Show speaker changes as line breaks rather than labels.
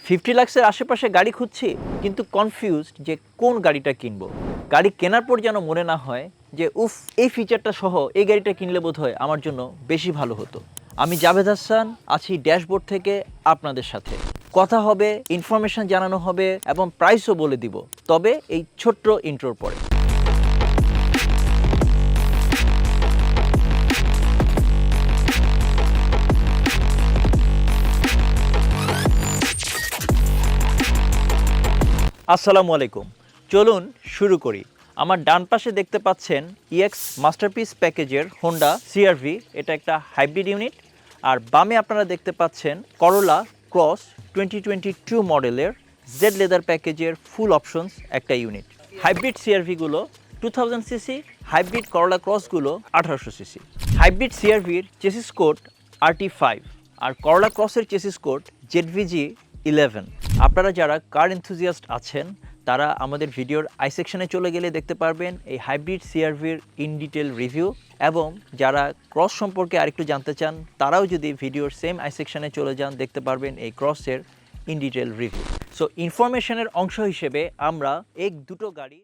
50 লাখের আশেপাশে গাড়ি খুঁজছি, কিন্তু কনফিউজড যে কোন গাড়িটা কিনবো। গাড়ি কেনার পর যেন মনে না হয় যে উফ, এই ফিচারটা সহ এই গাড়িটা কিনলে বোধহয় আমার জন্য বেশি ভালো হতো। আমি জাভেদ হাসান আছি ড্যাশবোর্ড থেকে আপনাদের সাথে। কথা হবে, ইনফরমেশন জানানো হবে এবং প্রাইসও বলে দিব, তবে এই ছোট্ট ইন্ট্রোর পরে। আসসালামু আলাইকুম, চলুন শুরু করি। আমার ডান পাশে দেখতে পাচ্ছেন ইএক্স মাস্টারপিস প্যাকেজের হোন্ডা সিআরভি, এটা একটা হাইব্রিড ইউনিট। আর বামে আপনারা দেখতে পাচ্ছেন করোলা ক্রস 2022 মডেলের জেড লেদার প্যাকেজের ফুল অপশনস একটা ইউনিট। হাইব্রিড সিআরভিগুলো 2000 সিসি, হাইব্রিড করোলা ক্রসগুলো 1800 সিসি। হাইব্রিড সিআরভির চেসিস কোড RT5 আর করোলা ক্রসের চেসিস কোড ZVG11। আপনারা যারা কার এনথুজিয়াস্ট আছেন তারা আমাদের ভিডিওর আই সেকশনে চলে গেলে দেখতে পারবেন এই হাইব্রিড সিআরভির ইন ডিটেল রিভিউ, এবং যারা ক্রস সম্পর্কে আরেকটু জানতে চান তারাও যদি ভিডিওর সেম আই সেকশনে চলে যান দেখতে পারবেন এই ক্রসের ইন ডিটেল রিভিউ। সো ইনফরমেশনের অংশ হিসেবে আমরা দুটো গাড়ি